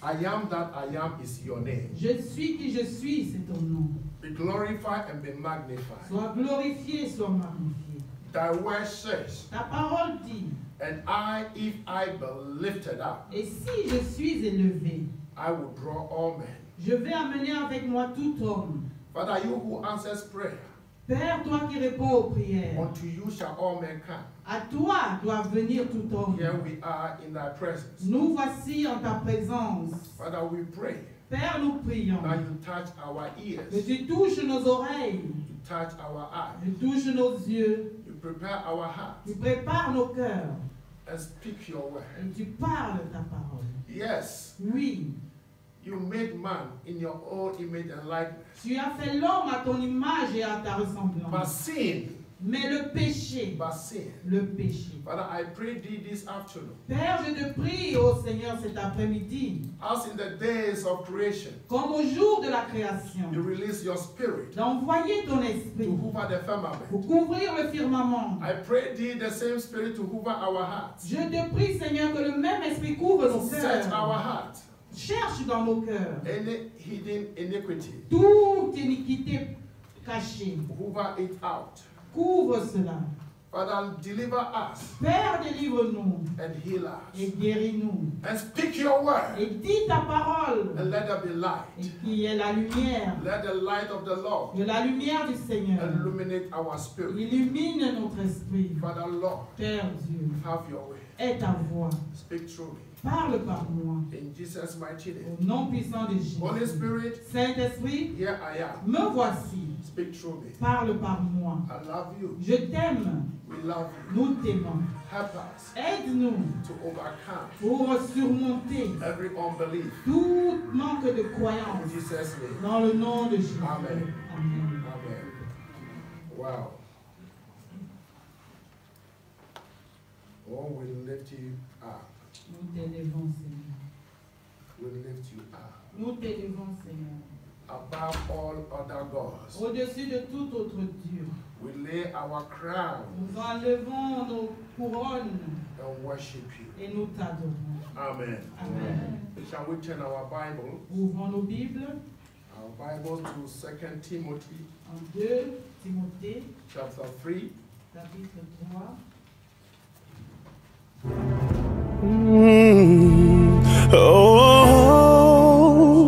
I am that I am is your name. Je suis qui je suis, c'est ton nom. Be glorified and be magnified. Sois glorifié, sois magnifié. Thy word says, Ta parole dit, and I, if I be lifted up, et si je suis élevé, I will draw all men. je vais amener avec moi tout homme. Father, you who answers prayer, Père, toi qui réponds aux prières, unto you shall all men come. à toi doit venir tout homme. Here we are in thy presence. Nous voici en ta présence. Father, we pray Père, nous prions that you touch our ears, que tu touches nos oreilles, you touch our eyes, tu touches nos yeux, you prepare our hearts, tu prépares nos cœurs and speak your word. et tu parles ta parole. Yes, Oui, you made man in your own image and likeness. tu as fait l'homme à ton image et à ta But ressemblance. sin, Mais le péché, le péché. Father, I pray thee this afternoon, Père, je te prie, ô Seigneur, cet après-midi, as in the days of creation, comme au jour de la création, you release your spirit d'envoyer ton to esprit hoover the firmament. pour couvrir le firmament. I pray thee the same spirit to hoover our hearts. Je te prie, Seigneur, que le même esprit couvre nos Search our cœurs. heart. Cherche dans nos cœurs Any hidden iniquity, toute iniquité cachée. hoover it out. Couvre cela. Father, deliver us Père, délivre-nous and heal us. et guéris-nous. And speak your word Et dis ta parole and let there be et light. qu'il y ait la lumière. Let the light of the Lord Que la lumière du Seigneur illuminate our spirit. illumine notre esprit. Father, Lord, Père Dieu, have your way. aie ta voix. Speak through me. Parle par moi. In Jesus' mighty name. Au nom puissant de Holy Jésus. Spirit, Saint-Esprit, here I am. me voici. Speak through me. Parle par moi. I love you. Je t'aime. We love you. Nous t'aimons. Help us Aide-nous to overcome pour surmonter every unbelief. tout manque de In croyance. Jesus' name. Dans le nom de Jésus. Amen. Amen. Amen. Wow. Oh, we lift you up. Nous t'élevons, Seigneur. We lift you up. Nous t'élevons, Seigneur. Above all other gods, Au-dessus de tout autre Dieu. we lay our crown Nous enlevons nos couronnes and worship you. et nous t'adorons. Amen. Amen. Shall we turn our Bible, Ouvrons nos Bibles our Bible to 2 Timothy en 2 Timothée, chapter 3. chapitre 3.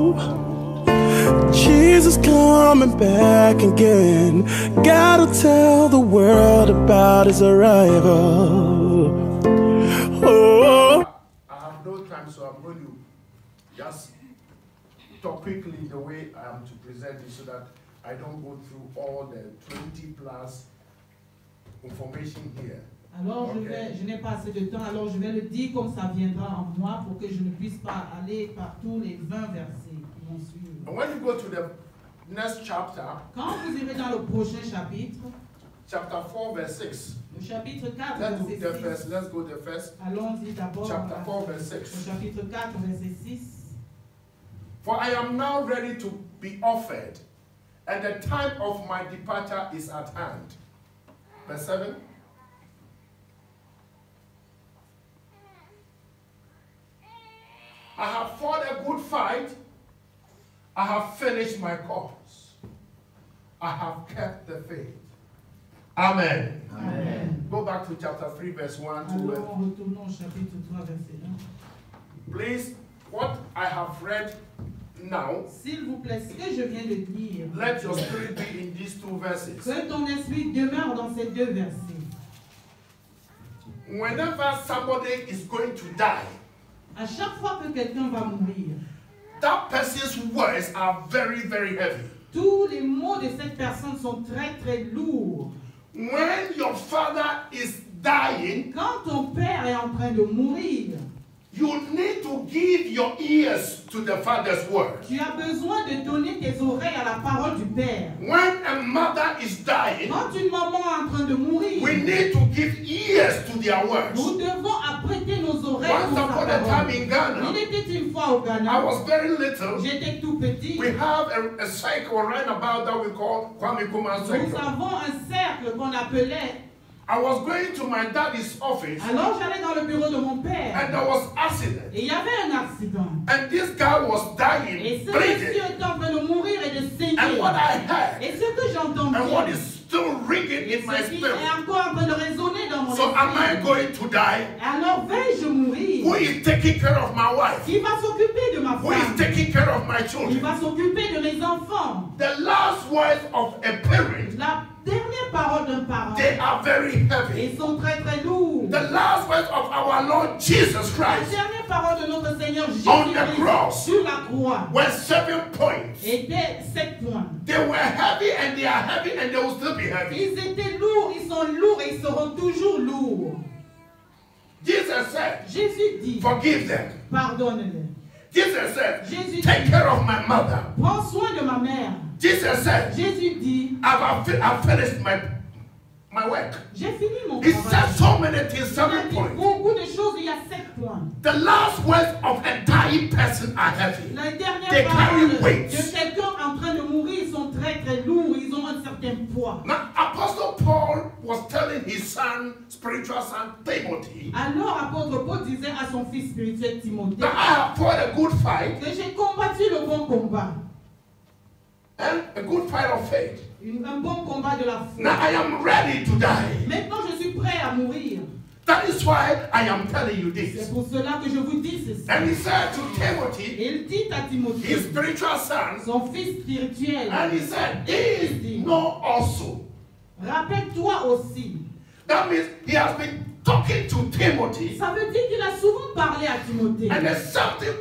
Oh, Jesus coming back again. Gotta tell the world about his arrival. Oh, I have no time, so I'm going to just talk quickly the way I am to present it so that I don't go through all the 20 plus information here. Alors Okay. je n'ai pas assez de temps, alors je vais le dire comme ça viendra en moi pour que je ne puisse pas aller par tous les 20 versets qui vont suivre. And when you go to the next chapter, Quand vous irez dans le prochain chapitre, chapter 4, verse 6, le chapitre 4, let's go verset there 6, first. Let's go there first. allons-y d'abord Chapter 4, au verse 6. chapitre 4, verset 6. For I am now ready to be offered, and the time of my departure is at hand. Verse 7. I have fought a good fight. I have finished my course. I have kept the faith. Amen. Amen. Go back to chapter 3, verse 1 to Alors retournons au chapitre 3, verset 1. please, what I have read now, S'il vous plaît, ce que je viens de dire, let your spirit be in these two verses. que ton esprit demeure dans ces deux versets. Whenever somebody is going to die, À chaque fois que quelqu'un va mourir, that person's words are very, very heavy. tous les mots de cette personne sont très très lourds. When your father is dying, Quand ton père est en train de mourir, you need to give your ears to the father's word. tu as besoin de donner tes oreilles à la parole du père. When a mother is dying, Quand une maman est en train de mourir, we need to give ears to their words. nous devons apprêter nos oreilles Once pour sa upon a time parole. in Ghana, Il était une fois au I Ghana, was very little. j'étais tout petit. We have a cycle right about that we call Kwame Nkrumah Nous cycle. avons un cercle qu'on appelait I was going to my daddy's office Alors j'allais dans le bureau de mon père. and there was accident. Et il y avait un accident. And this guy was Et dying, ce bleeding. monsieur était en train de mourir et de saigner. And what I heard Et ce que j'entendais, and what is still ringing et in my ce qui spirit. est encore en train de résonner dans mon So am I esprit. going to die? Alors vais-je mourir? Who is taking care of my wife? Qui va s'occuper de ma Who is femme? taking care of my Il children? va s'occuper de mes enfants. The last words of a parent, La dernière parole d'un parent, they are very heavy. ils sont très très lourds. The last words of our Lord Jesus La Christ dernière parole de notre Seigneur On the Jésus-Christ cross. sur la croix were 7 points. était 7 points. They were heavy and they are heavy and they will still be heavy. Ils étaient lourds, ils sont lourds et ils seront toujours lourds. Jesus said, Jésus dit, forgive them. pardonne-les. Jesus said, Jésus take dit, care of my mother. prends soin de ma mère. Jesus said, Jésus dit, I've finished my work. j'ai fini mon He travail. said so many things, Il a 7 dit points. beaucoup de choses, il y a 7 points. The last words of a dying person are heavy. Les dernières They carry paroles weight. de quelqu'un en train de mourir sont très très lourds, ils ont un certain poids. Now, Apostle Paul was telling his son, spiritual son, Timothy, Alors apôtre Paul disait à son fils spirituel Timothée that I have fought a good fight que j'ai combattu le bon combat, and a good fight of faith. un bon combat de la Now foi. I am ready to die. Maintenant je suis prêt à mourir. That is why I am telling you C'est this. pour cela que je vous dis ceci. And he said to Timothy, Et il dit à Timothée, his spiritual son, son fils spirituel, and he said, these know also. rappelle-toi aussi. That means he has been talking to Timothy, Ça veut dire qu'il a souvent parlé à Timothée. and there's something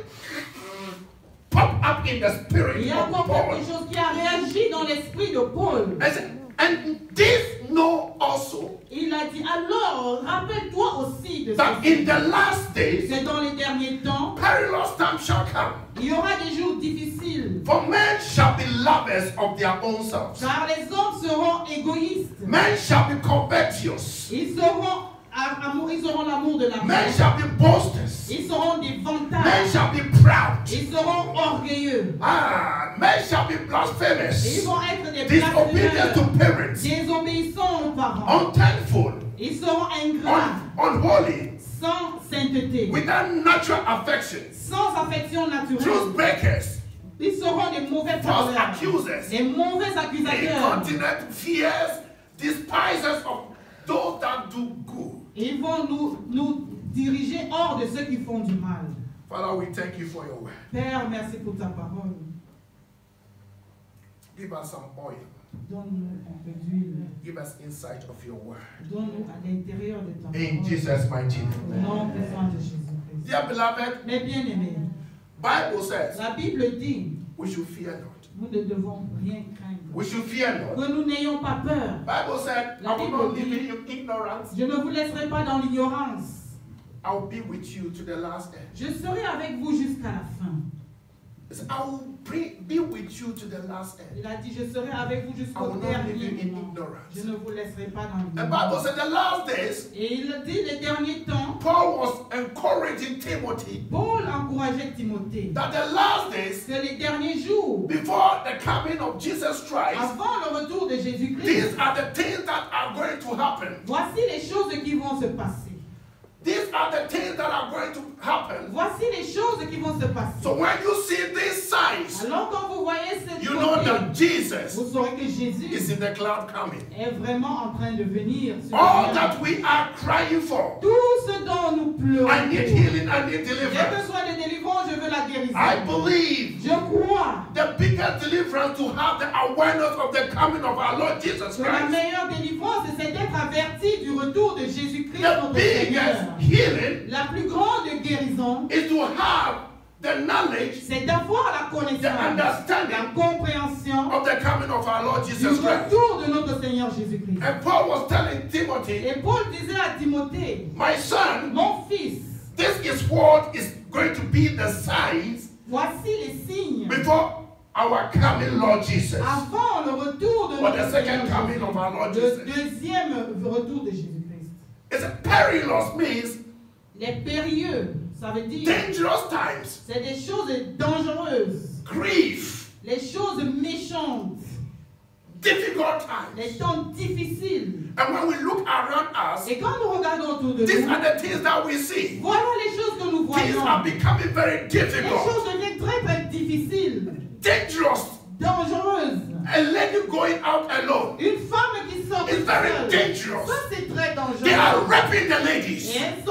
pop up in the spirit Il y a of encore Paul. quelque chose qui a réagi dans l'esprit de Paul. And this know also Il a dit, alors, rappelle-toi aussi de that ça. in the last days, C'est dans les derniers temps, perilous times shall come. il y aura des jours difficiles. For men shall be lovers of their own selves. Car les hommes seront égoïstes. Men shall be covetous. Ils seront ils auront l'amour de la Men vie. shall be boasters. Ils seront des Men vantards. shall be proud. Ils seront orgueilleux. Men shall be Et ils blasphemous. vont être des Disobedient to blasphémeurs, parents. désobéissants aux parents. Unthankful. Ils seront ingrats, Unholy. sans sainteté, Without natural affections. sans affection naturelle. Truth breakers. Ils seront des mauvais False parleurs, accusers. des mauvais accusateurs. Incontinent fears. Despisers of those that do good. Ils vont nous diriger hors de ceux qui font du mal. Father, we thank you for your word. Père, merci pour ta parole. Give us some oil. Donne-nous un peu d'huile. Give us insight of your word. Donne-nous à l'intérieur de ta In parole. Jesus' mighty Au name. nom puissant de Jésus-Christ. Dear beloved, Mes bien-aimés, Bible says la Bible dit, we should fear not. nous ne devons rien craindre. We should fear not. Que nous n'ayons pas peur. Bible said, I will not leave you in ignorance. Je ne vous laisserai pas dans l'ignorance. I will be with you to the last end. Je serai avec vous jusqu'à la fin. I will be with you to the last end. Il a dit, je serai avec vous I jusqu'au will not leave dernier you in moment. ignorance. Je ne vous laisserai pas dans The Bible l'ignorance. said the last days, Et il dit, les derniers temps, Paul was encouraging Timothy Paul encourageait Timothée that the last days, que les derniers jours, before the coming of Jesus Christ, avant le retour de these Jésus-Christ, are the things that are going to happen. voici les choses qui vont se passer. These are the things that are going to happen. Voici les choses qui vont se passer. So when you see these signs, Alors quand vous voyez cette you know beauté, that Jesus vous saurez que Jésus is in the cloud coming. est vraiment en train de venir. sur All la terre. that we are crying for. Tout ce dont nous pleurons. I need healing, I need J'ai deliverance. besoin de délivrance, je veux la guérison. I believe Je crois the biggest deliverance to have the awareness of the coming of our Lord Jesus que la Christ. meilleure délivrance, c'est d'être averti du retour de Jésus-Christ, The notre biggest Seigneur. healing La plus grande guérison, is to have the knowledge, c'est d'avoir la the connaissance, la understanding compréhension of the coming of our Lord du Jesus Christ. retour de notre Seigneur Jésus-Christ. And Paul was telling Timothy, Et Paul disait à Timothée, my son, mon fils, this is what is going to be the signs voici les signes before our coming Lord Jesus. avant le retour de For notre the second Seigneur coming of our Lord Jésus. Le Jesus. deuxième retour de Jésus-Christ. It's a perilous means Les périlleux, ça veut dire, dangerous times, c'est des choses dangereuses, grief, les choses méchantes, difficult les times. temps difficiles. And when we look around us, Et quand nous regardons autour de these nous, are the things that we see. voilà les choses que nous Things are voyons. becoming very Les difficult, choses deviennent très très difficiles, dangerous. dangereuses. A lady going out alone, Une femme qui sort it's toute very seule, dangerous. ça c'est très They are dangereux. raping the Et ladies. elles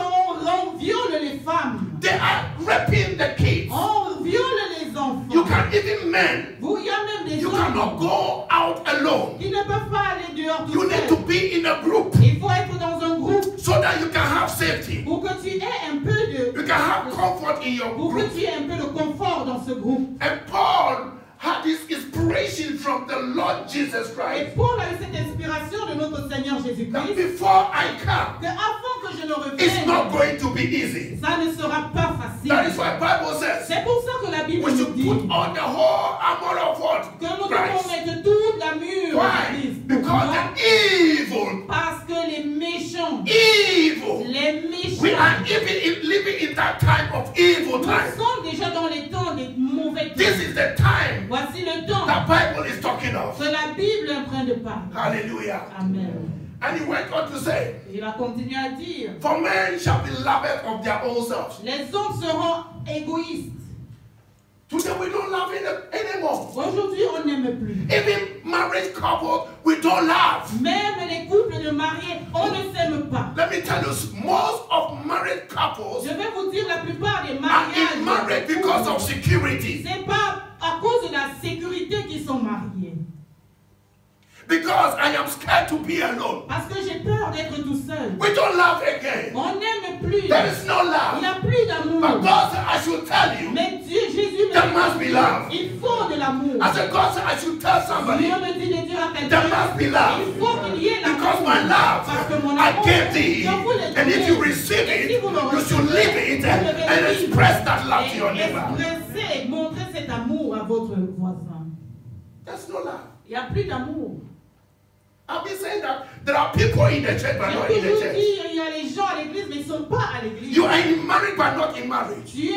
violent les femmes. They are raping the kids. On viole les enfants. You can even men, Il y a même des you hommes cannot go out alone. qui ne peuvent pas aller dehors tout You need to seuls. be in a group Il faut être dans un groupe so that you can have safety. pour que tu aies un peu de... You can have comfort in your Pour que group. tu aies un peu de confort dans ce groupe. And Paul had this inspiration from the Lord Jesus Et Christ Paul a eu cette inspiration de notre Seigneur that Jésus-Christ before I come, que avant que je ne it's revienne, not going to be easy. ça ne sera pas That is facile. why Bible says C'est pour ça que la Bible we nous should dit put on the whole armor of what? que nous devons Christ. mettre toute la mûre de Why? Christ. Because Pourquoi? the evil, Parce que les méchants, evil, les we are méchants, even living in that time of evil nous time. sommes déjà dans les temps des mauvais temps. This is the time Voici le temps the Bible is talking of. que la Bible est en train de parler. Hallelujah. Amen. And he went on to say, Et il a continué à dire, for men shall be lovers of their own selves. les hommes seront égoïstes. Today we don't love anymore. Aujourd'hui, on n'aime plus. Even married couples, we don't love. Même les couples de mariés, on ne s'aime pas. Let me tell you, most of married couples Je vais vous dire, la plupart des are in marriage mariages, because of security. c'est pas à cause de la sécurité qu'ils sont mariés. Because I am scared to be alone. Parce que j'ai peur d'être tout seul. We don't love again. On n'aime plus. There is no Il n'y love. a plus d'amour. But God said, I should tell you, Mais Dieu, Jésus me there must be dit, love. il faut de l'amour. I said, God said, I should tell somebody, Dieu me dit de dire à there quelqu'un, must be love. il faut qu'il y ait l'amour. Because my love, Parce que mon I amour, gave thee. je vous l'ai And if you donné. receive Et it, si vous le you should recevez, live it vous devez and vivre express that love to your et neighbor. expresser, montrer cet amour à votre voisin. There's no love. Il n'y a plus d'amour. I've been saying that there are people in the church but not J'ai in the toujours church. dit, il y a les gens à l'église, mais ils ne sont pas à l'église. You are in marriage but not in marriage. Tu es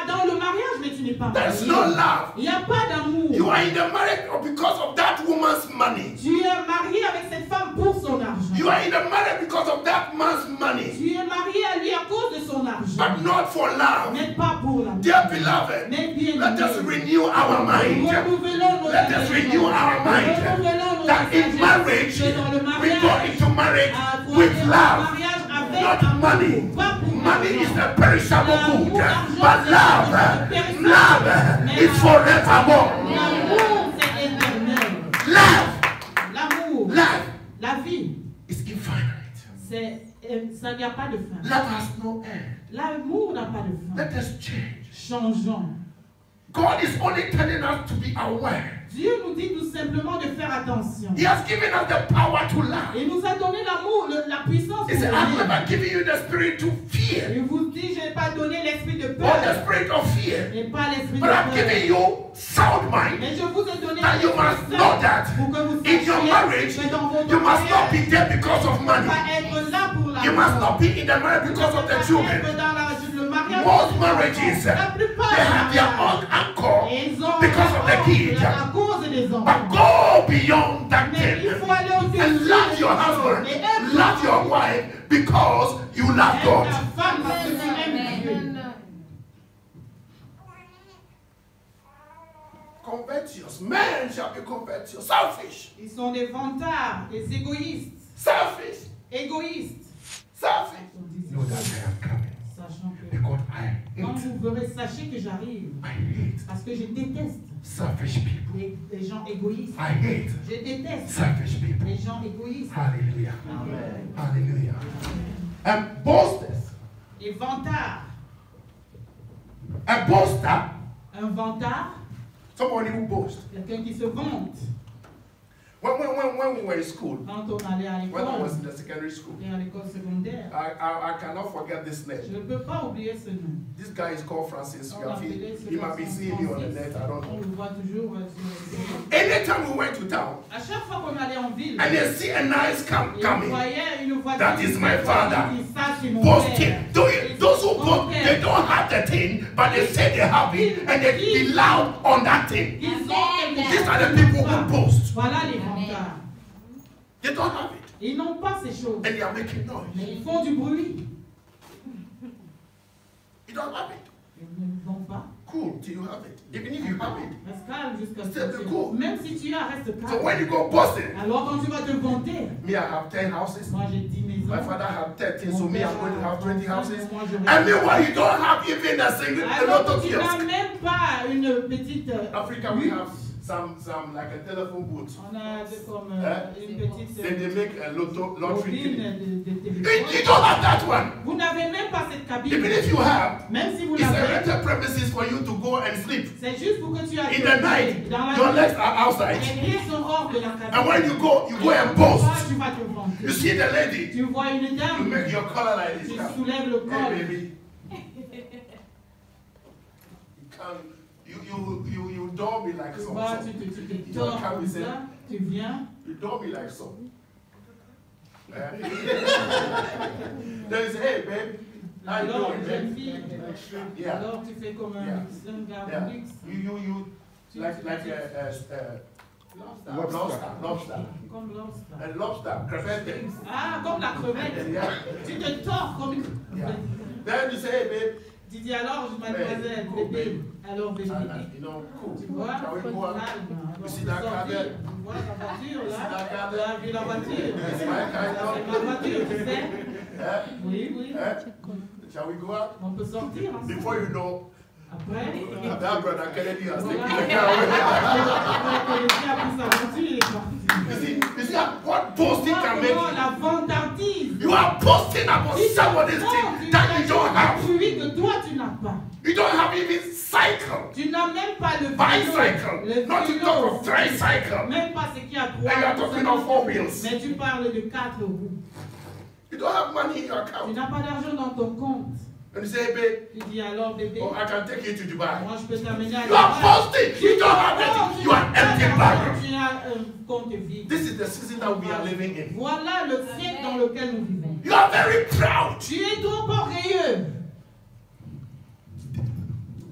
dans le mariage, mais tu n'es pas marié. There's no love. Il n'y a pas d'amour. You are in the marriage because of that woman's money. Tu es marié avec cette femme pour son argent. You are in the marriage because of that man's money, Tu es marié à lui à cause de son argent. but not for love. Mais pas pour l'amour. Dear beloved, Mais bien let us aimé. renew our mind. Renouvelons nos Let us renew our mind. Renouvelons nos That in sagesse. marriage, Que dans le we mariage, go into marriage pour with aller au love. mariage avec Not amour, money. pas pour Money l'argent. is a perishable L'amour, good, l'argent, but c'est love, périssable. love Mais is forevermore. L'amour, c'est éternel. Love, L'amour, love la vie, is infinite. ça n'y a pas de fin. Love has no end. L'amour n'a pas de fin. Let us change. Changeons. God is only telling us to be aware. Dieu nous dit tout simplement de faire attention. He has given us the power to love. Il nous a donné l'amour, la puissance He pour said, I've aimer. never given you the spirit to fear Il vous dit, je n'ai pas donné l'esprit de or peur, the spirit of fear, et pas l'esprit de but I've peur. given you sound mind. Mais je vous ai donné That you must know that pour que vous in your marriage, sachiez que dans votre you must not be mariage, there because of vous ne money. pas être là pour la You must not be in the marriage because of the children. le mariage. Most marriages, La plupart they have their des own anchor ils ont because of the kids. à cause des enfants. But go beyond that Mais il thing faut aller au and love your husband, love your wife because you love God. Ta femme parce que tu aimes Dieu. Covetous. Men shall be covetous. Selfish. Ils sont des vantards, des égoïstes. Selfish. Égoïstes. Selfish. On dit Know that I am coming. sachant que Because quand I vous verrez, sachez que j'arrive. hate Parce que je déteste selfish people. les gens égoïstes. I hate Je déteste selfish people. les gens égoïstes. Hallelujah. Amen. Hallelujah. And boasters. Les vantards. A boaster, Un vantard, somebody who boasts. quelqu'un qui se vante. When we were in school, Quand on allait à when I was l'école, in the secondary school, et à l'école secondaire, I cannot forget this je name. ne peux pas oublier ce nom. This guy is called Francis. On l'appelait ce He might be garçon seeing me on the Francis. net. I don't On know. le voit toujours sur les réseaux. Anytime we went to town À chaque fois qu'on allait en ville, and they see a nice et on coming, voyait une voiture. That is my father. qui dit, ça, c'est mon boasting. père. Those who boast, they don't have the thing, but they say they have it and they be loud on that thing. Ils ont quelque These chose are the qu'ils people n'ont who pas. boast. Voilà les vantards. They don't have it. Ils n'ont pas ces choses. And they are making Mais noise. ils font du bruit. You don't have it. Ils ne l'ont pas. Cool till you have it. Even if you have it. Reste calme jusqu'à ce Still que be tu... cool. Même si tu as, reste So calme. when you go boasting, Alors quand tu vas te vanter, me, I have 10 houses. moi j'ai 10 maisons. My father had 13, so Mon me, père I'm going to have 20 a houses. 30, moi, j'aurai- And meanwhile, you don't have even a single a Alors lot of que tu n'as kiosks. même pas une petite... Africa, we have some like a telephone booth. On a comme une petite... Then they make a lottery. bobine de You téléphone. don't have that one. Vous n'avez même pas cette cabine. Even if you have, Même si vous it's a l'avez, rented premises for you to go and sleep. c'est juste pour que tu ailles In the night, dans la your nuit. legs are outside. Les pieds sont hors de la cabine. And when you go and Et boast. tu vas te vanter. You see the lady, Tu vois une you dame, make your collar like this. tu Now. soulèves le col. Hey, baby. You can't. You don't be like Tu some. vois, tu te tords comme ça, tu viens. You don't be like some. Then you say, hey, babe. How you Alors, doing, jeune babe? fille, Yeah. alors tu fais comme Yeah. un gars Yeah. luxe. You like lobster. Comme lobster. And lobster, crevette. Ah, comme la crevette. Yeah. Tu te tords comme une Yeah. crevette. Then you say, hey, babe. Tu dis alors, mademoiselle, Cool, bébé. Alors, bébé. You know, cool. Tu vois, Shall we go out? calme. You see that car there? Tu vois la voiture You see that car là? Tu there? as vu la voiture? It's my car, C'est ma voiture, tu sais? Eh? Oui, oui. Eh? Shall we go out? On peut sortir ensemble. Before you know, Après, that brother Kennedy has voilà. taken the car away. Après, Kennedy a pris sa voiture, il est parti. You see what boasting can make Comment you? la vantardise. You are boasting about somebody's Oh, thing that you don't have. Celui que toi tu n'as pas. You don't have even cycle, Tu n'as même pas le bicycle, vélo. not to Le talk vélo. of tricycle. Même pas ce qui a And you are talking of 4 wheels. Mais tu parles de 4 roues. You don't have money in your Tu account. n'as pas d'argent dans ton compte. And you say, babe, Tu dis alors bébé, oh, I can take you to Dubai. moi je peux t'amener à You are boasting. You don't have Non, anything. You are empty barrel. tu as un compte vide. This is the season that we are living in. Voilà le siècle dans lequel nous vivons. You are very proud. Tu es trop orgueilleux.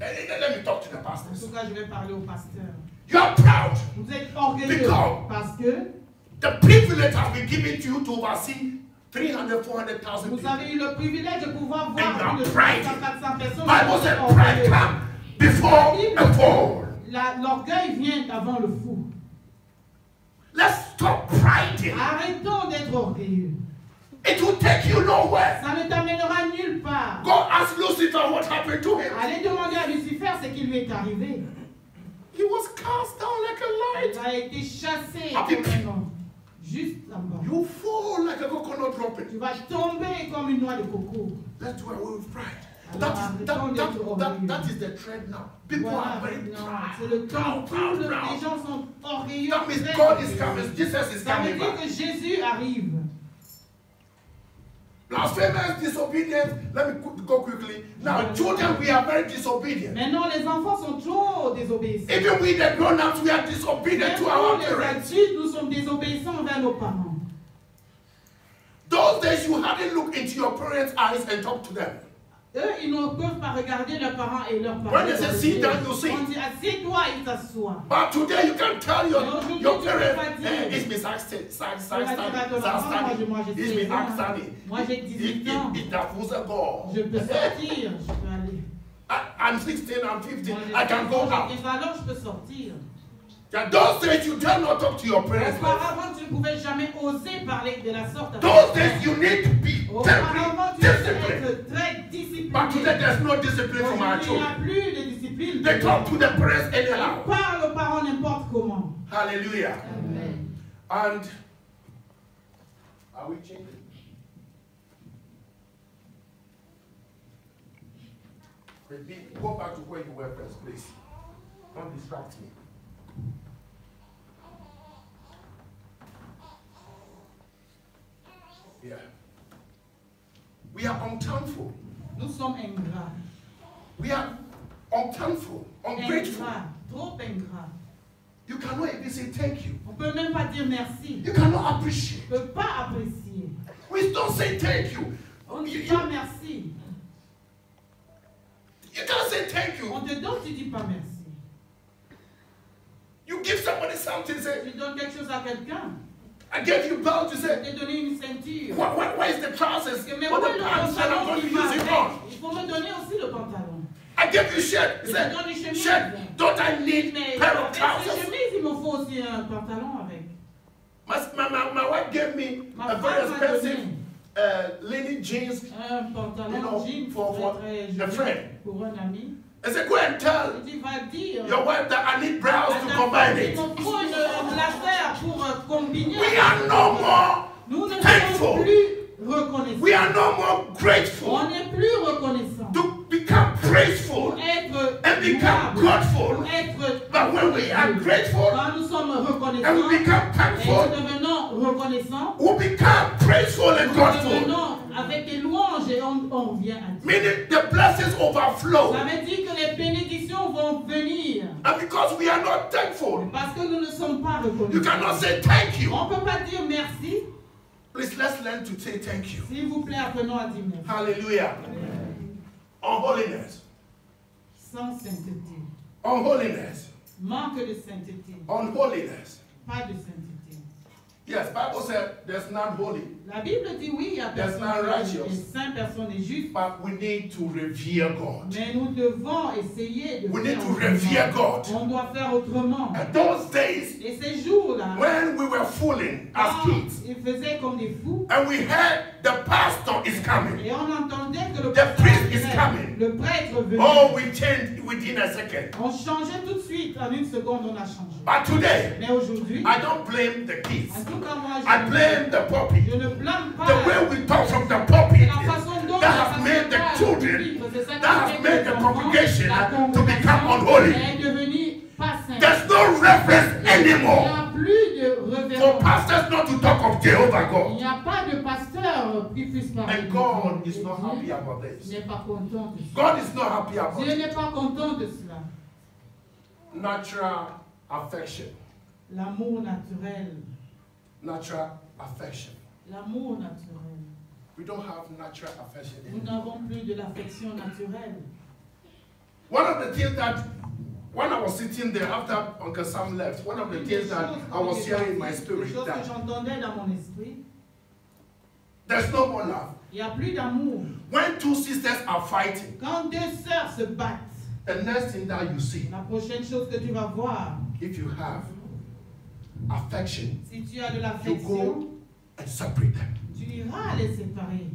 Let me talk to the En pastors. tout cas, je vais parler au pasteur. You are proud. Vous êtes orgueilleux Because- parce que The privilege has been given to you to oversee 300, 400,000 vous people. avez eu le privilège de pouvoir And voir you plus de are pride. 400 personnes. Bible Vous êtes said pride orgueilleux. come before a fall. L'orgueil vient avant le fou. Let's stop priding. Arrêtons d'être orgueilleux. It will take you nowhere. Ça ne t'amènera nulle part. Go ask Lucifer what happened to him. Allez demander à Lucifer ce qui lui est arrivé. He was cast down like a Il light. a été chassé Ah, comme un homme. Juste en bas. You fall like a coconut dropping. Tu vas tomber comme une noix de coco. That's where we with pride. Alors, That is the trend now. People Voilà, are very non, proud. c'est le temps. Proud, Les proud. gens sont orgueilleux. That means très God is orgueilleux. coming. Jesus is Ça veut coming dire back. que Jésus arrive. Blasphemous, disobedient. Let me go quickly. Now, children, we are very disobedient. Maintenant, les enfants sont trop désobéissants. Even we, the grown-ups, we are disobedient Même to nous, our les parents. adultes, nous sommes désobéissants envers nos parents. Those days, you hadn't looked into your parents' eyes and talked to them. Eux, ils ne peuvent pas regarder leurs parents et leurs parents. When they say sit down, you sit. On dit assieds-toi, ils s'assoient. But today, you can tell your parents, it's me it's me Moi, j'ai 18 ans. Je peux sortir, je peux aller. I'm 16, I'm 15, Moi, j'ai I can go 16 ans, out. j'ai 20 ans, je peux sortir. And those days, you dare not talk to your parents. Auparavant, tu ne pouvais jamais oser parler de la sorte. Those days, you need to be Auparavant, very tu devais disciplined. être très discipliné. But today, there's no discipline from our Aujourd'hui, il n'y a children. plus de discipline. They talk to the parents Ils anyhow. parlent aux parents n'importe comment. Hallelujah. Amen. And are we changing? Go back to where you were first, please. Don't distract me. Yeah. We are unthankful. Nous sommes ingrats. We are unthankful, ungrateful. Ingrats. Trop ingrats. You cannot even say thank you. On ne peut même pas dire merci. You cannot appreciate. On ne peut pas apprécier. We don't say thank you. On ne You, dit you, pas merci. you can't say thank you. On te donne, tu ne dis pas merci. You give somebody something, say, Tu donnes quelque chose à quelqu'un. I gave you belt, you Je said, t'ai donné une ceinture. where is the trousers? Mais What où est the le pants that I'm pantalon going to qui va use it avec? on? Il faut me donner aussi le pantalon. I gave you shirt. You Je te said, donne une chemise. shirt, don't I need Mais pair of avec ces trousers? chemises, il me faut aussi un pantalon avec. My wife gave me Ma a femme very m'a expensive donné linen jeans. un pantalon You know, jean for très a joli friend. pour un ami. I said, go and tell Et tu vas dire your wife that I need brows à to ta combine femme, il it. me faut une laser pour combiner. We are no more Nous ne thankful. sommes plus reconnaissants. We are no more grateful. On n'est plus reconnaissants. To become praiseful Pour être and become louables, grateful. pour être But when we are grateful quand nous sommes and reconnaissants we become et thankful, nous devenons reconnaissants, we become praiseful and nous grateful. devenons avec des louanges et on revient à Dieu. Meaning the blessings overflow. Ça veut dire que les bénédictions vont venir. And because we are not thankful, Parce que nous ne sommes pas you reconnaissants. cannot say thank you. On ne peut pas dire merci. Please, let's learn to say thank you. S'il vous plaît, apprenons à dire merci. Hallelujah. On holiness. Sans sainteté. On holiness. Manque de sainteté. On holiness. Pas de sainteté. Yes, Bible said there's none holy, La Bible dit oui, il y a There's personne none qui est righteous. saint, personne n'est juste. but we need to revere God. Mais nous devons essayer de We faire need to revere autrement. God. On doit faire autrement. And those days Et ces jours-là, when we were fooling as quand kids, ils faisaient comme des fous, and we heard the pastor is coming. et on entendait que le The priest is venait, coming. le prêtre venait. Oh, we changed within a second. On changeait tout de suite, en une seconde on a changé. But today, Mais aujourd'hui, I don't blame the kids. en tout cas moi, I blame the pulpit. je ne blâme pas The way we talk from the pulpit la façon dont that ça has se made the passe children, aujourd'hui, c'est ça qui that has fait que made les the enfants, congregation la to become congrégation unholy. est devenue pas sainte. There's no reference Il n'y anymore a plus de for révérence. pastors not to talk of Jehovah Il God. n'y a pas de pasteur qui puisse parler. And de God Dieu. is not Et happy Dieu about this. n'est pas content de cela. God is not happy about Dieu it. n'est pas content de cela. Natural affection. L'amour naturel. Natural affection. L'amour naturel. We don't have natural affection Nous anymore. n'avons plus de l'affection naturelle. One of the things that, when I was sitting there after Uncle Sam left, one of the things that I was hearing in my Des spirit choses que that j'entendais dans mon esprit. there's no more love. Il n'y a plus d'amour. When two sisters are fighting, Quand deux sœurs se battent, the next thing that you see, la prochaine chose que tu vas voir, if you have affection, si tu as de you l'affection, go and separate them. tu iras les séparer.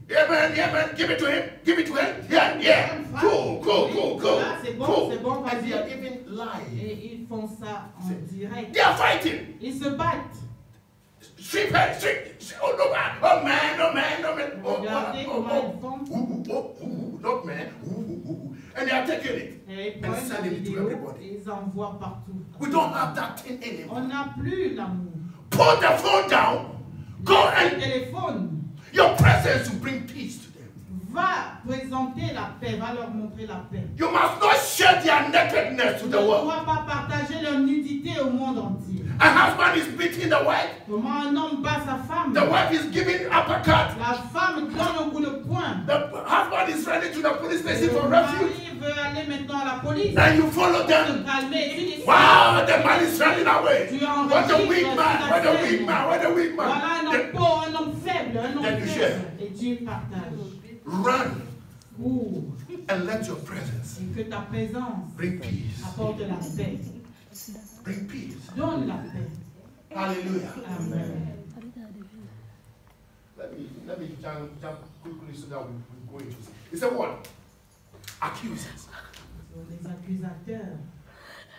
Yeah man, give it to him, give it to him. Yeah. Cool. Ah, c'est bon, Cool. c'est bon, And they are vas-y. even lying. Et ils font ça en direct. They are fighting. Ils se battent. Strip. Oh no man. Oh man. Regardez comment ils font. Not man. Ooh. And they are taking it Et ils and prennent la sending it to vidéo everybody. et ils envoient partout. We don't have that thing anymore. On n'a plus l'amour. Put the phone down. Go Le and téléphone your presence will bring peace to them. va présenter la paix, va leur montrer la paix. You must not share their nakedness to Tu the ne world. dois pas partager leur nudité au monde entier. A husband is beating the wife. Comment un homme bat sa femme? The wife is giving uppercut. La femme donne un coup de poing. The husband is running to the police station Le for mari refuge. veut aller maintenant à la police. And you follow Se them. calmer. Et tu dis, Wow, the man is running away. Tu enregistres What a weak sur man. la What a scène. weak man. What a weak Voilà un man. homme pauvre, un homme faible, un homme Then you faible. share. Et tu partages. Run Cours. and let your presence Et que ta présence bring peace. apporte la paix. Bring peace. Donne la paix. Hallelujah. Amen. Let me jump quickly so that we go into it. It's a what? Accusers. Les accusateurs.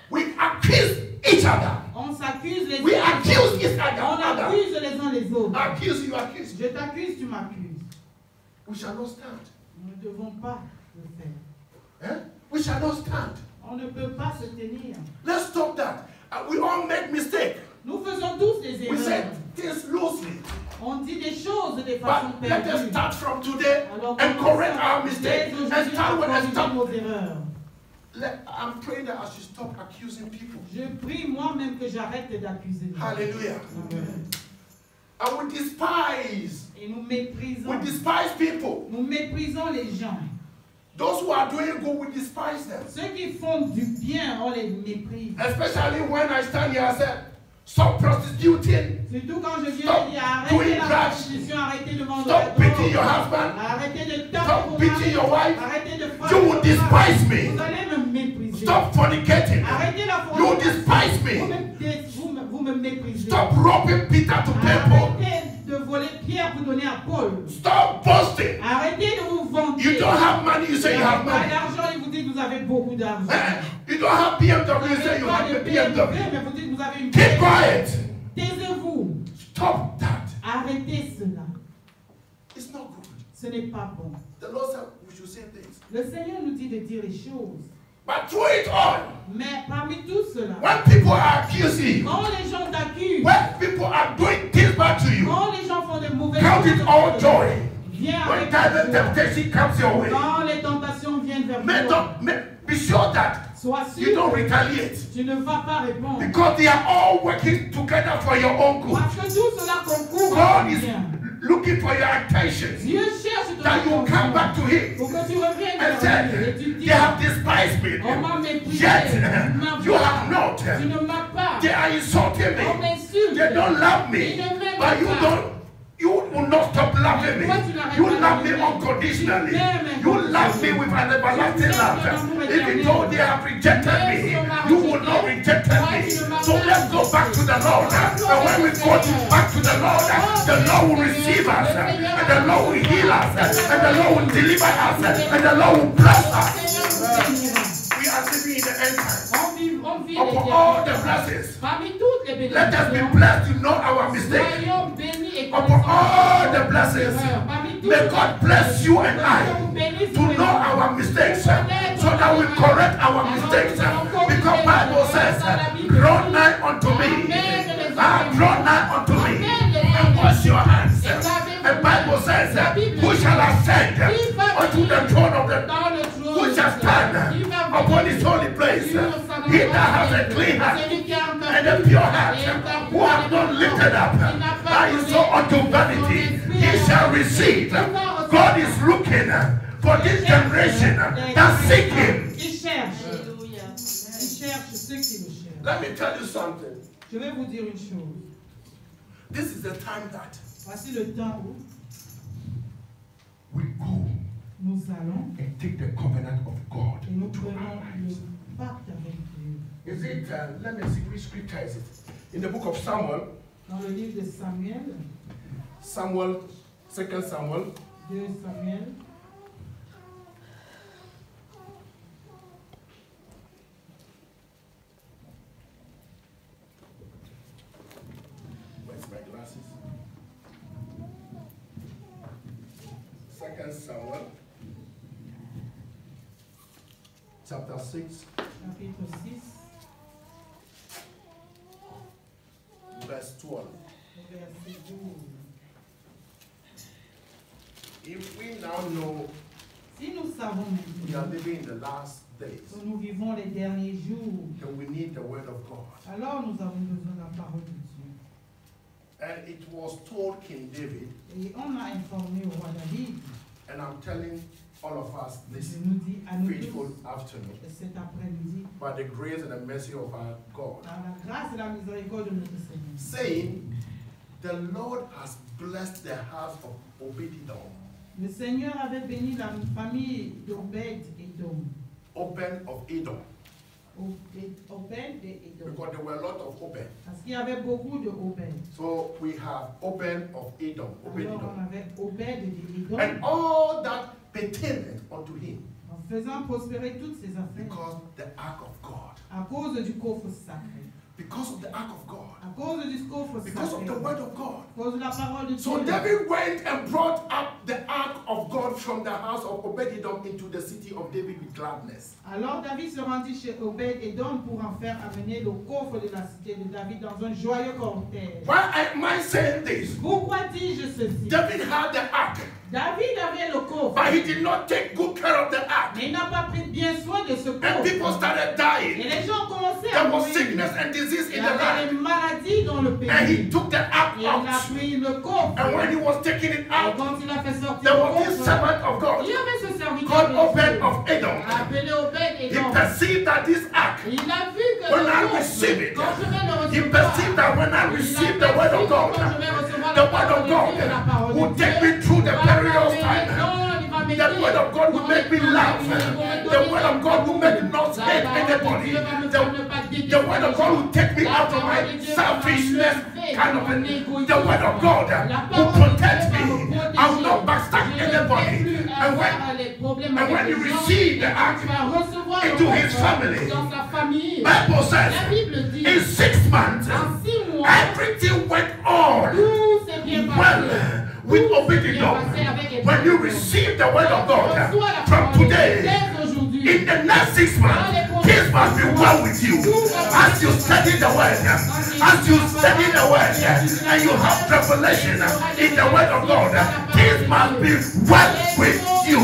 We accuse each other. On s'accuse les We uns les accuse autres. each On other. accuse les uns les autres. Accuse you, accuse. Je t'accuse, tu m'accuses. We shall not stand. Nous ne devons pas le faire. Eh? We shall not stand. On ne peut pas se tenir. Let's stop that. We all make mistakes. Nous faisons tous des We say erreurs. things loosely. On dit des choses de façon But let us perdue. start from today Alors, and correct our dès mistakes and aujourd'hui, start on with and corrige stop. nos erreurs. I'm praying that I should stop accusing people. Je prie moi-même que j'arrête d'accuser. Hallelujah. Amen. And we despise. Et nous méprisons. We despise people. Nous méprisons les gens. Those who are doing good, we despise them. Ceux qui font du bien, on les méprise. Especially when I stand here and say, Stop prostituting. Surtout quand je viens Stop de dire arrêtez doing la drugs. prostitution, arrêtez de vendre Stop la beating your drogue, husband. arrêtez de taper Stop vos beating maris, your wife. arrêtez de frapper You will vos despise femmes. me. Vous allez me mépriser. Stop fornicating. Arrêtez la You fornication. despise me. Vous me méprisez. Stop robbing Peter to pay Paul. Arrêtez de voler Pierre pour donner à Paul. Stop boasting. Arrêtez de vous vanter. You don't have money, you say you have Pas money. d'argent et vous dites que vous avez beaucoup d'argent. You don't have BMW, Vous you say n'avez you pas have de a BMW, BMW. mais vous dites que vous avez une Keep quiet. Taisez-vous. Stop that. Arrêtez cela. It's not good. Ce n'est pas bon. The Lord said we should say things. Le Seigneur nous dit de dire les choses. But through it all, Mais parmi tout cela, when people are accusing you, quand les gens t'accusent, when people are doing things bad to you, quand les gens font de mauvaises count it all joy. viens When avec time la and joie. temptation comes your way, Quand les tentations viennent vers may toi, be sure that sois you sûr don't que retaliate. tu ne vas pas répondre. Because they are all working together for your own good. Parce que tout cela concourt God à ton is bien. looking for your attention. Dieu cherche ton That you come attention back to Him pour que tu reviennes and vers lui. Et tu say, dis, they have despised me. on m'a méprisé, Yet tu m'as you have pas, not. tu ne m'as pas, They are insulting on me. m'insulte, They don't love me. ils ne m'aiment But you pas. don't. You will not stop loving me. You love me unconditionally. You love me with an everlasting love. Even though they have rejected me, you will not reject me. So let's go back to the Lord. And when we go back to the Lord will receive us. And the Lord will heal us. And the Lord will deliver us. And the Lord will bless us. We are living in the end times. On vit Upon all the blessings, parmi toutes les let us be bénédictions, blessed to know our mistakes. soyons bénis et Upon connaissants all the blessings, parmi toutes may les God bless you and I to know our mistakes so that we correct our mistakes. Because Bible says, draw nigh unto me. Draw nigh unto me and wash your hands. And Bible says, who shall ascend unto the throne of the dans le trône, who shall stand upon his holy place? He that has a clean heart and a pure heart, who have not lifted up his soul unto vanity, he shall receive. God is looking for this generation that seek him. Il cherche. Il cherche ceux qui le cherchent. Let me tell you something. Je vais vous dire une chose. This is the time that Voici le temps où we go nous allons and take the covenant of God et nous to prenons our lives. le pacte avec Dieu. Is it, let me see which scripture is it? In the book of Samuel, Dans le livre de Samuel, 2 Samuel, 2 Samuel, where's my glasses? 2 Samuel, chapter 6, chapitre 6, verse 12. verset 12. If we now know Si nous savons we are maintenant living in the last days, que nous vivons les derniers jours, then we need the word of God. alors nous avons besoin de la parole de Dieu. And it was told King David, Et on a informé au roi David, and I'm telling all of us je this nous dis à nous faithful tous, afternoon, cet après-midi, by the grace and the mercy of our God, par la grâce et la miséricorde de notre Seigneur, saying, the Lord has blessed the house of Obed-Edom. le Seigneur avait béni la famille d'Obed et d'Om. Obed of Edom, Obed et Edom. because there were a lot of Obed. Parce qu'il y avait beaucoup de Obed. So we have Obed of Edom, Alors on Obed-Edom, avait Obed et Edom, and all that pertained unto him, en faisant prospérer toutes ses affaires because the ark of God, à cause du coffre sacré. because of the ark of God, À cause du coffre because of sacré. the word of God. À cause de la parole de So Dieu. David went and brought up the ark of God from the house of Obed-Edom into the city of David with gladness. Alors David se rendit chez Obed Edom pour en faire amener le coffre de la cité de David dans un joyeux cortège. Why am I saying this? Pourquoi dis-je ceci? David had the ark, David avait le coffre, but he did not take good care of the ark. mais il n'a pas pris bien soin de ce And people coffre. started Et dying. les gens commençaient à There was mourir. sickness and disease Il in y the avait land. des maladies dans le pays. And he took the ark Et il a out. pris le coffre. And when he was taking it Et out, quand il a fait sortir there le was this coffre, servant of God il y avait ce serviteur called de Obed Dieu, of Edom. appelé Obed He Edom. perceived that this ark, Il a vu que when I receive it, quand je vais le he recevoir, perceived that when I receive the word of God, the word of God will take me through the perilous time. The word of God will make me laugh. The word of God will make me not hate anybody. The word of God will take me out of my selfishness kind of thing. The word of God will protect me. I will not backstab anybody. And when you receive the act into his family, Bible says in 6 months everything went on well with obedience. When you receive the word of God from today, in the next 6 months, things must be well with you. As you study the word, and you have revelation in the word of God, things must be well with you.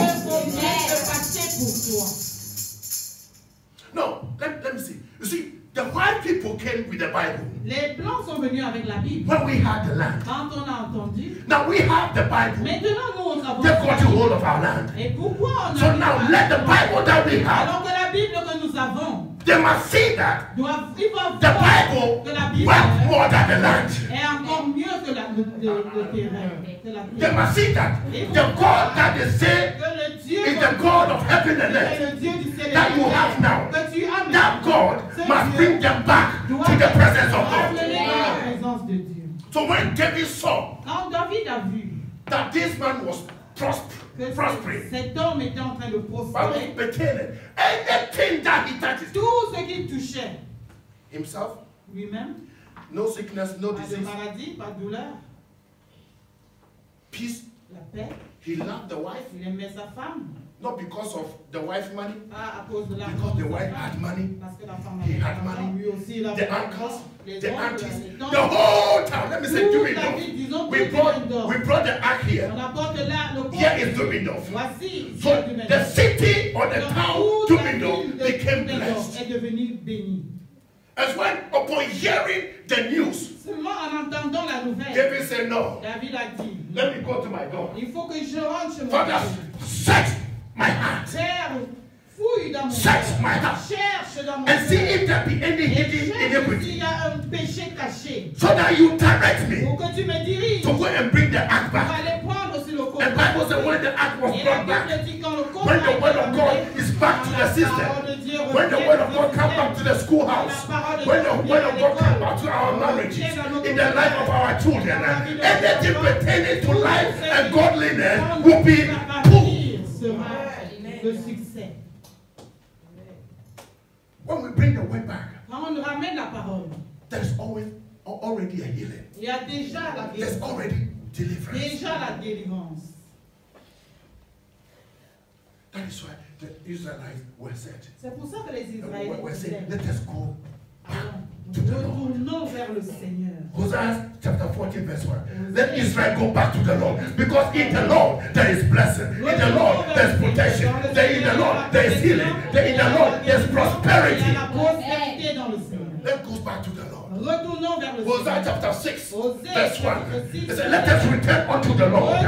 No, let me see. You see, the white people came with the Bible. Les blancs sont venus avec la Bible. When we had the land. Quand on a entendu. Now we have the Bible. Maintenant nous avons. They've got hold of our land. Et pourquoi on a? So now let the Bible that we have. Alors que la Bible que nous avons. They must see that the Bible worth more than the land. Est encore mieux que le terrain. They must see that the God that they say is the God of heaven and earth that you have now. That God must bring them back to the presence of God. So when David saw that this man was prospering, cet homme était en train de prospérer, anything that he touches, tout ce qu'il touchait, himself, lui-même, no sickness, no pas de disease, maladie, pas de douleur, peace, la paix. He loved the wife, il aimait sa femme, not because of the wife money, à cause de l'argent, because the wife had money, parce que la femme he avait had l'argent, money, lui aussi il avait the l'argent, uncles, les the oncles, aunties, les tantes, the whole town. Let me say toute la ville, disons, we brought the ark here. On apporte là le corps. Here is Dubindorf. Voici, So the city or the town Dubindorf became blessed. Est devenu béni. As when upon hearing the news, seulement en entendant la nouvelle, David said, no, David a dit, let me go to my God. Il faut que je rentre chez mon Father, search my heart. Père, fouille dans mon search my heart. Cherche dans mon and see if there be any hidden iniquity. Il y a un péché caché. So that you direct me Pour que tu me diriges. To go and bring the ark Pour back. aller prendre aussi le corps. And Bible said when the ark was brought back, when the word of God is back to the system, when the word of God comes back to the schoolhouse, when the word of God comes back to our marriages, in the life of our children, anything pertaining to life and godliness will be le succès. When we bring the word back, quand on ramène la parole, there's always already a healing. Il y a déjà la There's already deliverance. Déjà la délivrance. That is why the Israelites were said. C'est pour ça que les Israélites were said, let us go to the Lord. Retournons vers le Seigneur. Hosea chapter 14 verse 1. Let Israel go back to the Lord, because in the Lord there is blessing, in the Lord there is protection, in the Lord there is healing, in the Lord there is prosperity. Let's go back to the Lord. Retournons vers le Hosea chapter 6 verse 1. It said, let us return unto the Lord.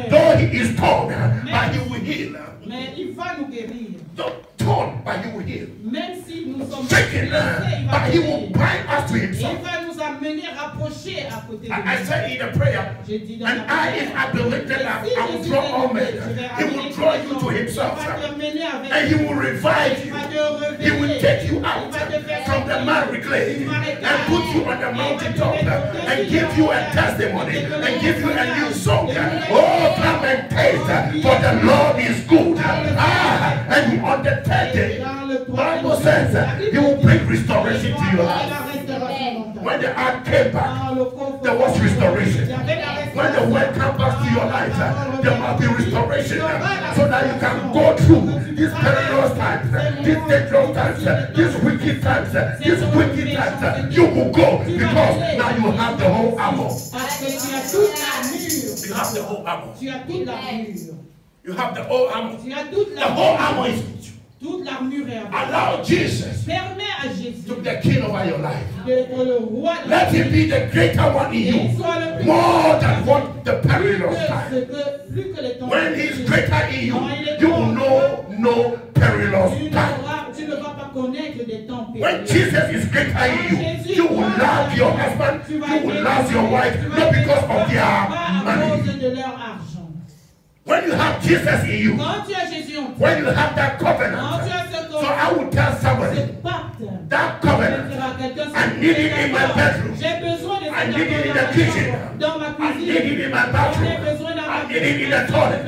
Though he is torn, but he will heal. Mais il va nous guérir. Torn, but he will heal. Même si nous sommes stricken, but he will bind us to himself. Il va nous amener rapprocher à côté de I said in the prayer, and if I believe that I will draw all men, he will draw you to himself, and he will revive you. He will take you out from the miry clay and put you on the mountaintop and give you a testimony and give you a new song. Oh, come and taste, for the Lord is good. And on the third day, the Bible says he will bring restoration to your life. When the ark came back, there was restoration. When the word comes back to your life, there must be restoration, so that you can go through these perilous times, these dangerous times, these wicked times, these wicked times. You will go, because now you have the whole armor. You have the whole armor. You have the whole armor. The whole armor is with you. Toute l'armure est allow Jesus permet à Jésus to be the king over your life. Le roi let him be the greater one in you, more than what the perilous time. When he's greater in you, you will know no perilous time. Tu ne vas pas connaître des temps périlleux. When Jesus is greater in you, you will love your husband, you will love your wife, not because of their money. When you have Jesus in you, when you have that covenant, so I will tell somebody, that covenant, I need it in my bedroom, I need it in the kitchen, I need it in my bathroom, I need it in the toilet,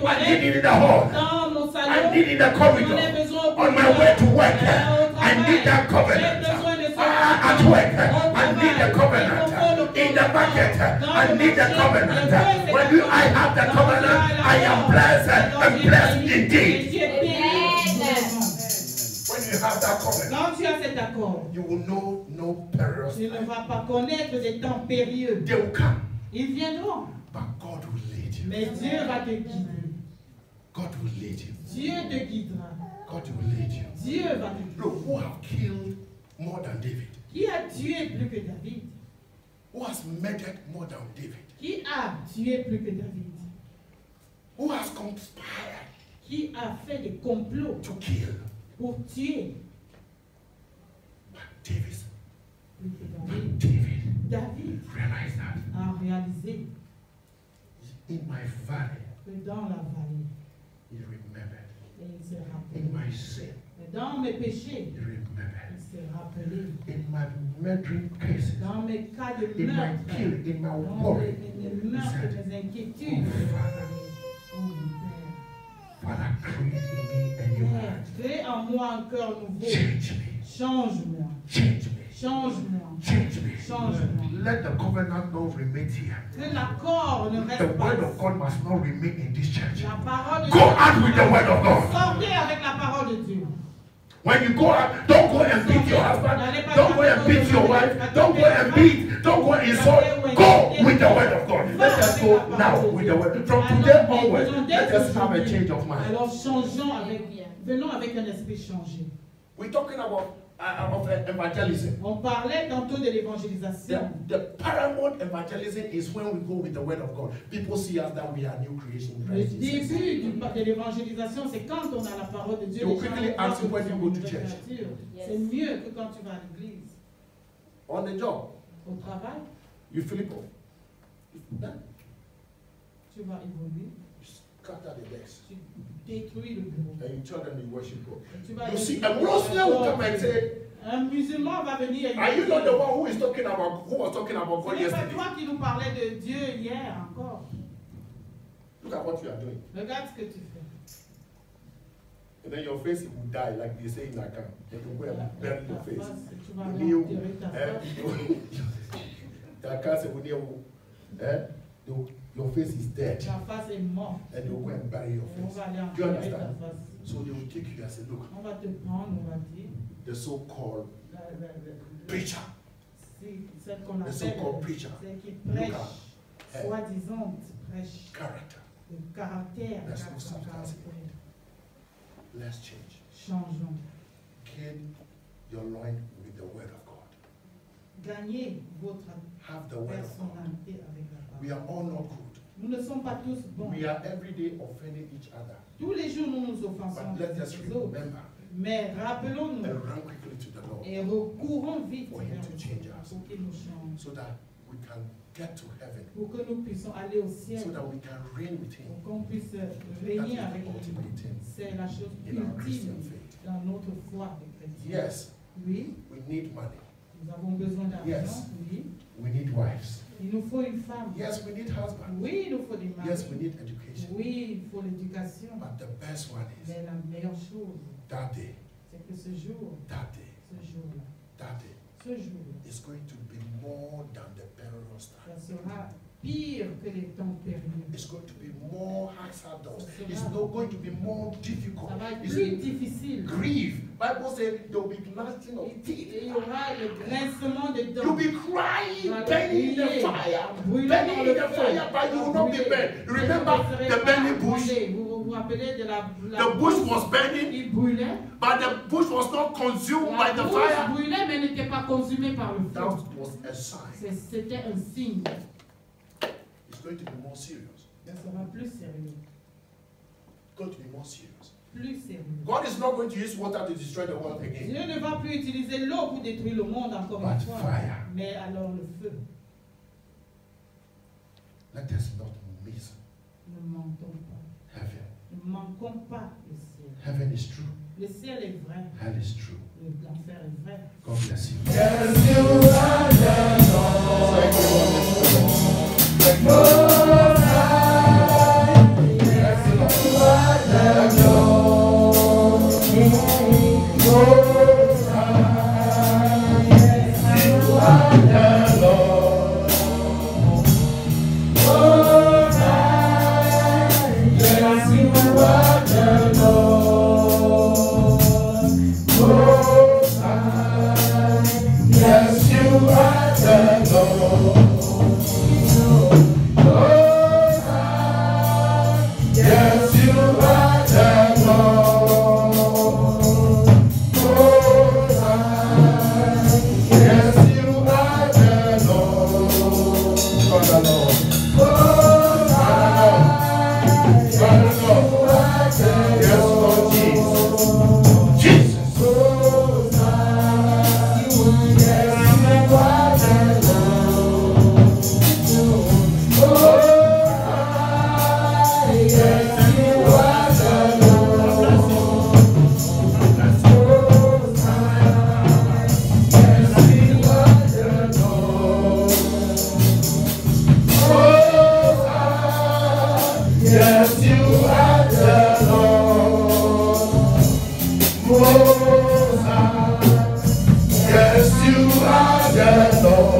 I need it in the hall, I need it in the corridor, on my way to work, I need that covenant. At work, I need the covenant. In the market, I need the covenant. When I have the covenant, I am blessed and blessed indeed. When you have that covenant, quand tu as cet accord, you will know no perils. tu ne vas pas connaître des temps périlleux. They will come, Ils viendront, but God will lead you. mais Dieu va te guider. God will lead you. Dieu te guidera. God will lead you. Dieu va te guider. Look, who have killed more than David? Qui a tué plus que David? Who has murdered more than David? Qui a tué plus que David? Who has conspired Qui a fait des complots to kill? pour tuer But David, plus que David? David realize that a réalisé in my valley, que dans la vallée, he remembered. et il s'est rappelé. In my sin, Et dans mes péchés, he remembered. il s'est rappelé. In my murdering cases, Dans mes cas de in my meurtre, killing, in my dans worry, mes meurtres, mes inquiétudes, oh mon Father, create in me a new Père, heart. crée en moi un cœur nouveau. Change me. Change-moi. Change me. Change-moi. Change me. Change-moi. Let the covenant not remain here. Que l'accord ne The reste word pas. of God must not remain in this church. La parole de Go out with the word of God. Sortez avec la parole de Dieu. When you go out, don't go and beat your husband. Don't go and beat your wife. Don't go and beat. Don't go and insult. Go with the word of God. Let us go now with the word. From today onward, let us have a change of mind. Alors changeons avec, venons avec un esprit changé. We're talking about of evangelism. On parlait tantôt de l'évangélisation. The paramount evangelism is when we go with the word of God. People see us that we are new creation in Le Christ Jesus. début de l'évangélisation, c'est quand on a la parole de Dieu. They will les gens quickly voient ask you que when nous you sommes go une to nouvelle church. créature. Yes. C'est mieux que quand tu vas à l'église. On the job, Au travail, you flip up. Then tu vas évoluer. you scatter the decks. Tu détruis le bureau. And you tell them you worship God. Et tu vas You see, a Muslim will come and say, un musulman va venir et are you dire, not the one who is talking about, who was talking about ce God n'est pas yesterday? toi qui nous parlais de Dieu hier encore. Look at what you are doing. Regarde ce que tu fais. And then your face will die, like they say in Accra. And you go and bury your Ta face. face, tu vas When you- enterrer ta face. Accra say, when you- your face is dead. Ta face est morte. And you go and bury your Et on face. va aller Do you enterrer ta understand? face. So they will take you and say, look, On va te prendre, on va dire, the so-called la- preacher. celle qu'on The so-called appelle, preacher. celle qui Look prêche, at soi-disant prêche character. le caractère, Let's regarde go son sometimes. caractère. Let's change. Changeons. Gain your loin with the word of God. Gagnez votre Have the word of God. personnalité avec la We parole. are all not good. Nous ne sommes pas tous bons. We are every day offending each other. Tous les jours, nous nous offensons But let us les autres. remember Mais rappelons-nous and run quickly to the Lord et recourons vite For him vers to le change Seigneur us. pour qu'il nous change, so that we can get to heaven, pour que nous puissions aller au ciel, so that we can reign with Him. pour qu'on puisse That régner is avec the lui. ultimate thing C'est la chose in our Christian ultime faith. dans notre foi de chrétien. Yes, Oui, we need money. nous avons besoin d'argent. Yes. Oui, We need wives. il nous faut une femme. Yes, we need husbands. Oui, il nous faut des maris. Yes, we need education. Oui, il faut l'éducation. But the best one is Mais la meilleure chose, that day, c'est que ce jour, that day, ce jour-là, that day ce jour, is going to be more than the perilous ça time. sera pire que les temps périlleux. It's going to be more hazardous. Ça It's sera- not going to be more difficult. Ça va être It's plus difficile. grief. Bible says there will be gnashing of Et teeth. il y aura le grincement des dents. You'll be crying, Tu vas burning in the crier, fire, brûler burning dans in le the feu. fire, but you will not be Brûler. burned. Mais Remember vous ne serez the pas burning bush? brûlés. Vous vous rappelez de la The bush was burning, Il brûlait. but the bush was not consumed by La the bouche fire. brûlait, mais n'était pas consumée par le That feu. was a sign. C'était un signe. It's going to be more serious. Ça sera plus sérieux. It's going to be more serious. plus sérieux. God is not going to use water to destroy the world again. Dieu ne va plus utiliser l'eau pour détruire le monde encore une But fois. fire. Mais alors le feu. Let us not miss Ne manquons pas. heaven. Ne manquons pas le ciel. Heaven is true. Le ciel est vrai. Hell is true. L'enfer est vrai. God bless you. Yes, you are the Lord. Yes, you are the Lord.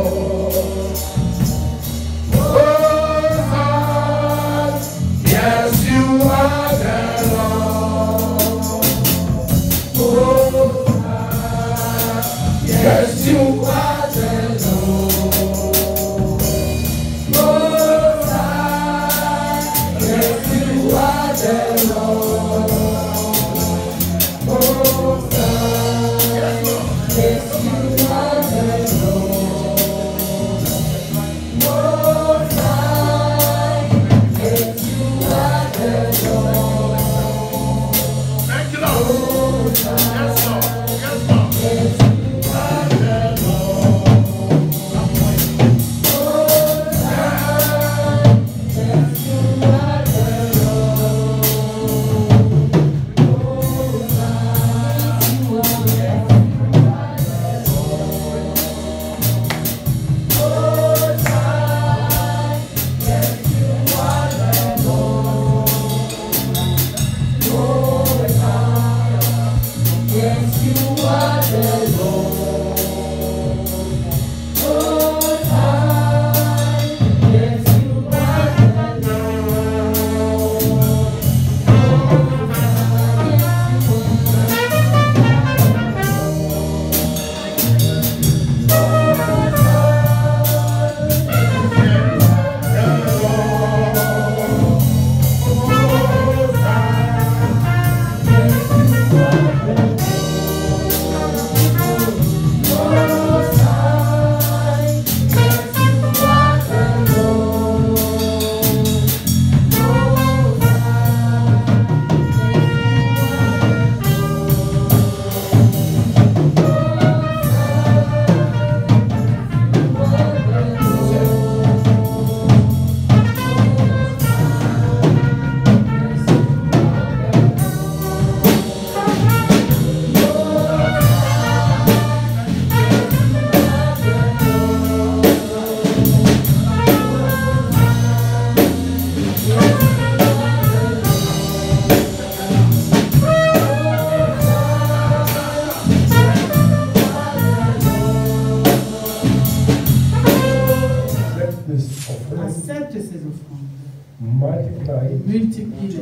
Multiplie-les.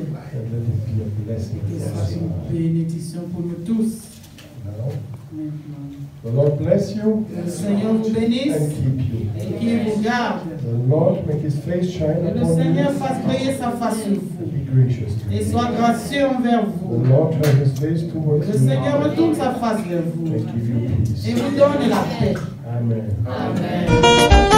Que ce soit une bénédiction pour nous tous. The Lord bless you Le Seigneur vous bénisse and keep you. et qu'il vous garde. The Lord make his face shine Que le upon Seigneur you fasse briller sa face sur and vous be gracious to et you. soit gracieux envers vous. The Lord turn his face towards Le you Seigneur retourne sa face vers vous and give you et peace. vous donne la paix. Amen. Amen.